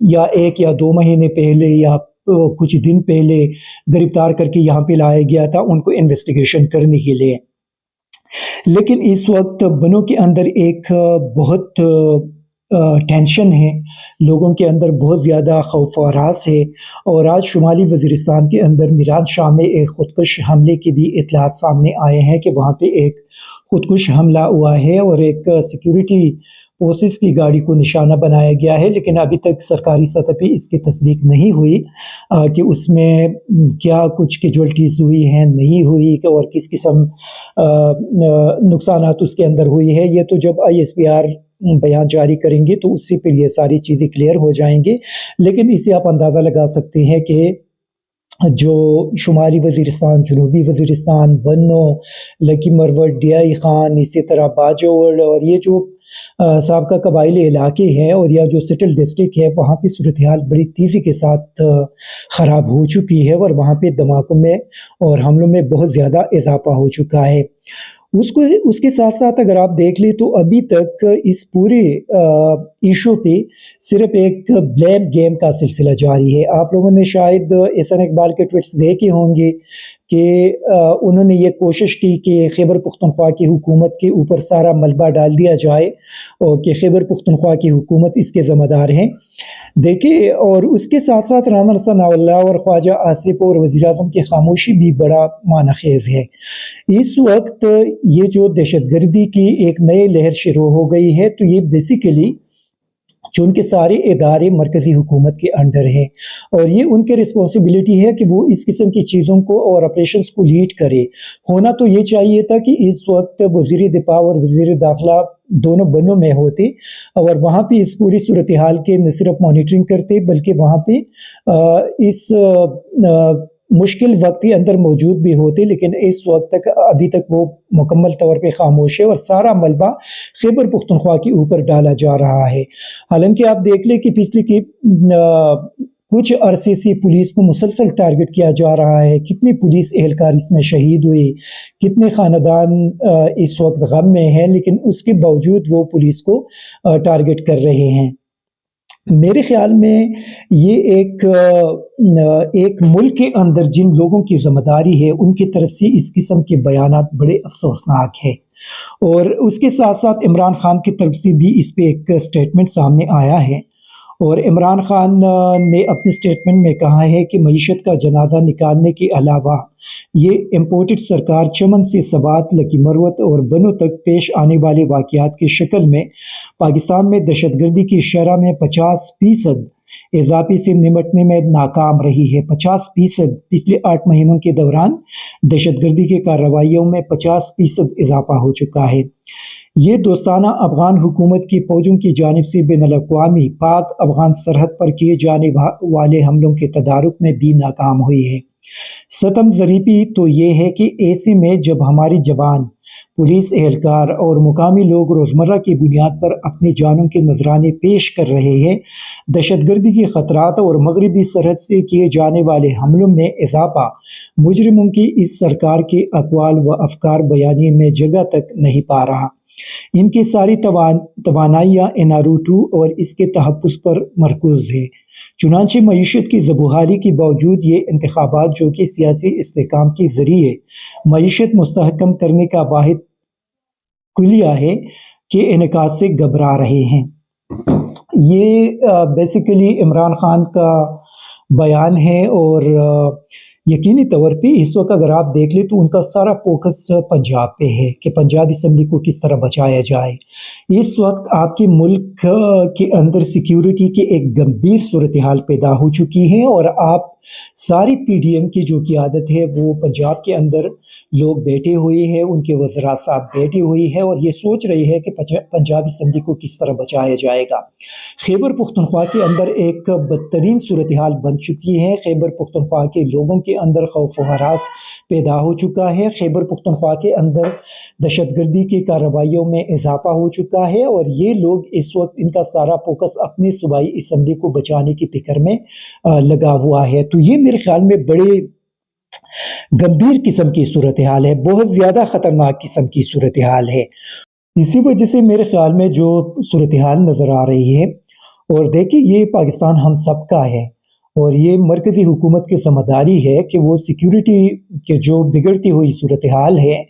یا 1 یا 2 مہینے پہلے یا کچھ دن پہلے گرفتار کر کے یہاں پہ لایا گیا تھا ان کو انویسٹیگیشن کرنے کے لیے۔ لیکن اس وقت بنوں کے اندر ایک بہت ٹینشن ہے، لوگوں کے اندر بہت زیادہ خوف و ہراس ہے، اور آج شمالی وزیرستان کے اندر میران شاہ میں ایک خودکش حملے کی بھی اطلاعات سامنے آئے ہیں کہ وہاں پہ ایک خودکش حملہ ہوا ہے اور ایک سیکیورٹی فورسز کی گاڑی کو نشانہ بنایا گیا ہے، لیکن ابھی تک سرکاری سطح پہ اس کی تصدیق نہیں ہوئی کہ اس میں کیا کچھ کیجوالٹیز ہوئی ہیں نہیں ہوئی اور کس قسم نقصانات اس کے اندر ہوئی ہے۔ یہ تو جب ISPR بیان جاری کریں گے تو اس سے پھر یہ ساری چیزیں کلیئر ہو جائیں گے، لیکن اسے آپ اندازہ لگا سکتے ہیں کہ جو شمالی وزیرستان، جنوبی وزیرستان، بنو، لکی مروت، ڈیائی خان، اسی طرح باجوڑ اور یہ جو سابقہ قبائلی علاقے ہیں اور یا جو سٹل ڈسٹرکٹ ہے، وہاں پہ صورتحال بڑی تیزی کے ساتھ خراب ہو چکی ہے اور وہاں پہ دھماکوں میں اور حملوں میں بہت زیادہ اضافہ ہو چکا ہے۔ اس کے ساتھ ساتھ اگر آپ دیکھ لیں تو ابھی تک اس پورے ایشو پہ صرف ایک بلیم گیم کا سلسلہ جاری ہے۔ آپ لوگوں نے شاید احسان اقبال کے ٹویٹس دیکھے ہوں گے کہ انہوں نے یہ کوشش کی کہ خیبر پختونخوا کی حکومت کے اوپر سارا ملبہ ڈال دیا جائے اور کہ خیبر پختونخوا کی حکومت اس کے ذمہ دار ہیں۔ دیکھیں، اور اس کے ساتھ ساتھ رانا رضا ثناء اللہ اور خواجہ آصف اور وزیر اعظم کی خاموشی بھی بڑا معنی خیز ہے۔ اس وقت یہ جو دہشت گردی کی ایک نئے لہر شروع ہو گئی ہے تو یہ بیسیکلی چونکہ سارے ادارے مرکزی حکومت کے انڈر ہیں اور یہ ان کے رسپانسبلٹی ہے کہ وہ اس قسم کی چیزوں کو اور آپریشنز کو لیڈ کرے۔ ہونا تو یہ چاہیے تھا کہ اس وقت وزیر دفاع اور وزیر داخلہ دونوں بنوں میں ہوتے اور وہاں پہ اس پوری صورتحال کے نہ صرف مانیٹرنگ کرتے بلکہ وہاں پہ اس مشکل وقت کے اندر موجود بھی ہوتے، لیکن اس وقت تک ابھی تک وہ مکمل طور پہ خاموش ہے اور سارا ملبہ خیبر پختونخوا کے اوپر ڈالا جا رہا ہے۔ حالانکہ آپ دیکھ لیں کہ پچھلے کچھ عرصے سے پولیس کو مسلسل ٹارگٹ کیا جا رہا ہے، کتنے پولیس اہلکار اس میں شہید ہوئے، کتنے خاندان اس وقت غم میں ہیں، لیکن اس کے باوجود وہ پولیس کو ٹارگٹ کر رہے ہیں۔ میرے خیال میں یہ ایک ملک کے اندر جن لوگوں کی ذمہ داری ہے ان کی طرف سے اس قسم کے بیانات بڑے افسوسناک ہے، اور اس کے ساتھ ساتھ عمران خان کی طرف سے بھی اس پہ ایک سٹیٹمنٹ سامنے آیا ہے، اور عمران خان نے اپنے سٹیٹمنٹ میں کہا ہے کہ معیشت کا جنازہ نکالنے کے علاوہ یہ امپورٹڈ سرکار چمن سے سبات، لکی مروت اور بنوں تک پیش آنے والے واقعات کی شکل میں پاکستان میں دہشت گردی کی شرح میں 50% اضافے سے نمٹنے میں ناکام رہی ہے۔ 50% پچھلے 8 مہینوں کے دوران دہشت گردی کے کارروائیوں میں 50% اضافہ ہو چکا ہے۔ یہ دوستانہ افغان حکومت کی فوجوں کی جانب سے بین الاقوامی پاک افغان سرحد پر کیے جانے والے حملوں کے تدارک میں بھی ناکام ہوئی ہے۔ ستم ظریفی تو یہ ہے کہ ایسے میں جب ہماری جوان، پولیس اہلکار اور مقامی لوگ روزمرہ کی بنیاد پر اپنی جانوں کے نذرانے پیش کر رہے ہیں، دہشت گردی کے خطرات اور مغربی سرحد سے کیے جانے والے حملوں میں اضافہ مجرموں کی اس سرکار کے اقوال و افکار بیانیے میں جگہ تک نہیں پا رہا۔ ان کی ساری توانائیاں NRO-2 اور اس کے تحفظ پر مرکوز ہے۔ چنانچہ معیشت کی زبحالی کے باوجود یہ انتخابات جو کہ سیاسی استحکام کے ذریعے معیشت مستحکم کرنے کا واحد کلیہ ہے کہ انعکاس سے گھبرا رہے ہیں۔ یہ بیسیکلی عمران خان کا بیان ہے، اور یقینی طور پہ اس وقت اگر آپ دیکھ لیں تو ان کا سارا فوکس پنجاب پہ ہے کہ پنجاب اسمبلی کو کس طرح بچایا جائے۔ اس وقت آپ کے ملک کے اندر سیکیورٹی کی ایک گمبھیر صورتحال پیدا ہو چکی ہے، اور آپ ساری PDM کی جو قیادت ہے وہ پنجاب کے اندر لوگ بیٹھے ہوئے ہیں، ان کے وزراء ساتھ بیٹھے ہوئی ہے اور یہ سوچ رہی ہے کہ پنجاب اسمبلی کو کس طرح بچایا جائے گا۔ خیبر پختونخوا کے اندر ایک بدترین صورتحال بن چکی ہے۔ خیبر پختونخوا کے لوگوں کے اندر خوف و ہراس پیدا ہو چکا ہے۔ خیبر پختونخوا کے اندر دہشت گردی کی کارروائیوں میں اضافہ ہو چکا ہے، اور یہ لوگ اس وقت ان کا سارا فوکس اپنی صوبائی اسمبلی کو بچانے کی فکر میں لگا ہوا ہے۔ تو یہ میرے خیال میں بڑے گمبھیر قسم کی صورتحال ہے، بہت زیادہ خطرناک قسم کی صورتحال ہے۔ اسی وجہ سے میرے خیال میں جو صورتحال نظر آ رہی ہے اور دیکھیے یہ پاکستان ہم سب کا ہے اور یہ مرکزی حکومت کی ذمہ داری ہے کہ وہ سیکیورٹی کے جو بگڑتی ہوئی صورتحال ہے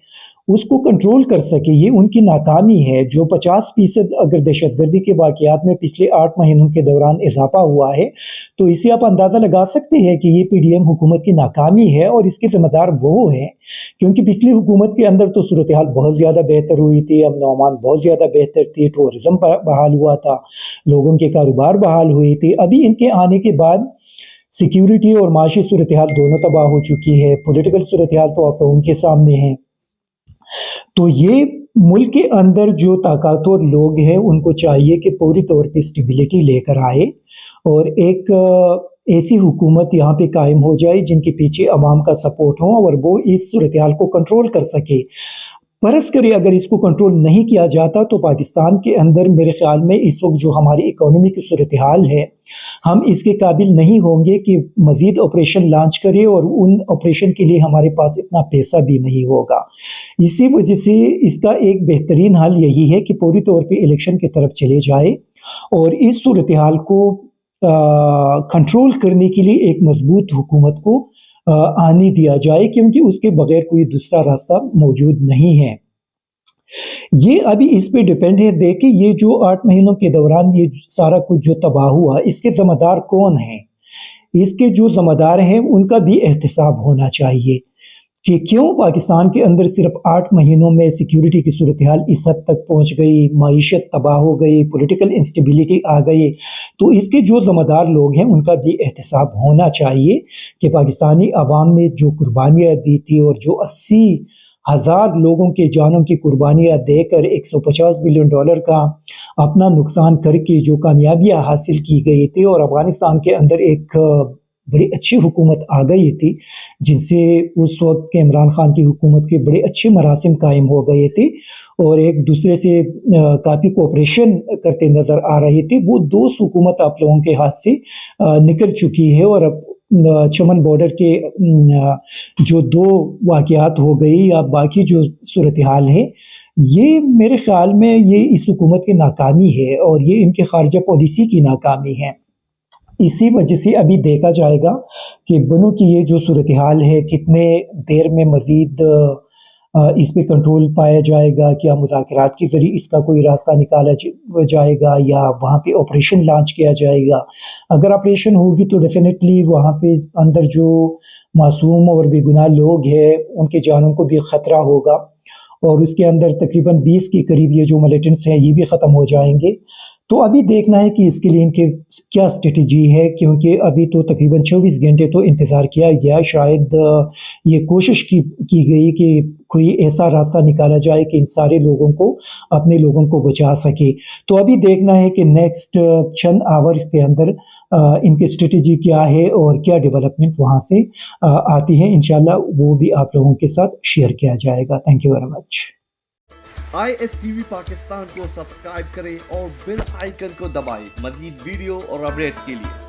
اس کو کنٹرول کر سکے. یہ ان کی ناکامی ہے. جو 50% اگر دہشت گردی کے واقعات میں پچھلے 8 مہینوں کے دوران اضافہ ہوا ہے تو اس سے آپ اندازہ لگا سکتے ہیں کہ یہ پی ڈی ایم حکومت کی ناکامی ہے اور اس کے ذمہ دار وہ ہے کیونکہ پچھلی حکومت کے اندر تو صورتحال بہت زیادہ بہتر ہوئی تھی, امن و امان بہت زیادہ بہتر تھی, ٹورزم بحال ہوا تھا, لوگوں کے کاروبار بحال ہوئے تھے. ابھی ان کے آنے کے بعد سیکیورٹی اور معاشی صورتحال دونوں تباہ ہو چکی ہے. پولیٹیکل صورتحال تو آپ ان کے سامنے ہے. تو یہ ملک کے اندر جو طاقتور لوگ ہیں ان کو چاہیے کہ پوری طور پہ اسٹیبلٹی لے کر آئے اور ایک ایسی حکومت یہاں پہ قائم ہو جائے جن کے پیچھے عوام کا سپورٹ ہو اور وہ اس صورتحال کو کنٹرول کر سکے. فرض کرے اگر اس کو کنٹرول نہیں کیا جاتا تو پاکستان کے اندر میرے خیال میں اس وقت جو ہماری اکانومی کی صورتحال ہے ہم اس کے قابل نہیں ہوں گے کہ مزید آپریشن لانچ کرے اور ان آپریشن کے لیے ہمارے پاس اتنا پیسہ بھی نہیں ہوگا. اسی وجہ سے اس کا ایک بہترین حل یہی ہے کہ پوری طور پہ الیکشن کی طرف چلے جائے اور اس صورتحال کو کنٹرول کرنے کے لیے ایک مضبوط حکومت کو آنے دیا جائے کیونکہ اس کے بغیر کوئی دوسرا راستہ موجود نہیں ہے. یہ ابھی اس پہ ڈیپینڈ ہے. دیکھیں یہ جو 8 مہینوں کے دوران یہ سارا کچھ جو تباہ ہوا اس کے ذمہ دار کون ہیں؟ اس کے جو ذمہ دار ہیں ان کا بھی احتساب ہونا چاہیے کہ کیوں پاکستان کے اندر صرف 8 مہینوں میں سیکیورٹی کی صورتحال اس حد تک پہنچ گئی, معیشت تباہ ہو گئی, پولیٹیکل انسٹیبلٹی آ گئی. تو اس کے جو ذمہ دار لوگ ہیں ان کا بھی احتساب ہونا چاہیے کہ پاکستانی عوام نے جو قربانیاں دی تھی اور جو 80,000 لوگوں کے جانوں کی قربانیاں دے کر $150 بلین کا اپنا نقصان کر کے جو کامیابیاں حاصل کی گئی تھی اور افغانستان کے اندر ایک بڑی اچھی حکومت آ گئی تھی جن سے اس وقت کے عمران خان کی حکومت کے بڑے اچھے مراسم قائم ہو گئے تھے اور ایک دوسرے سے کافی کوپریشن کرتے نظر آ رہی تھی. وہ 2 حکومت آپ لوگوں کے ہاتھ سے نکل چکی ہے اور اب چمن بارڈر کے جو 2 واقعات ہو گئی یا باقی جو صورتحال ہے یہ میرے خیال میں یہ اس حکومت کی ناکامی ہے اور یہ ان کے خارجہ پالیسی کی ناکامی ہے. اسی وجہ سے ابھی دیکھا جائے گا کہ بنوں کی یہ جو صورتحال ہے کتنے دیر میں مزید اس پہ کنٹرول پایا جائے گا. کیا مذاکرات کے ذریعے اس کا کوئی راستہ نکالا جائے گا یا وہاں پہ آپریشن لانچ کیا جائے گا؟ اگر آپریشن ہوگی تو ڈیفینیٹلی وہاں پہ اندر جو معصوم اور بے گناہ لوگ ہیں ان کے جانوں کو بھی خطرہ ہوگا اور اس کے اندر تقریباً 20 کے قریب یہ جو ملیٹنٹس ہیں یہ بھی ختم ہو جائیں گے. تو ابھی دیکھنا ہے کہ اس کے لیے ان کے کیا اسٹریٹجی ہے کیونکہ ابھی تو تقریباً 24 گھنٹے تو انتظار کیا گیا. شاید یہ کوشش کی گئی کہ کوئی ایسا راستہ نکالا جائے کہ ان سارے لوگوں کو اپنے لوگوں کو بچا سکے. تو ابھی دیکھنا ہے کہ نیکسٹ چند آورز کے اندر ان کی اسٹریٹجی کیا ہے اور کیا ڈیولپمنٹ وہاں سے آتی ہے. انشاءاللہ وہ بھی آپ لوگوں کے ساتھ شیئر کیا جائے گا. Thank you very much. ISTV Pakistan کو سبسکرائب کریں اور بیل آئیکن کو دبائیں مزید ویڈیو اور اپڈیٹس کے لیے.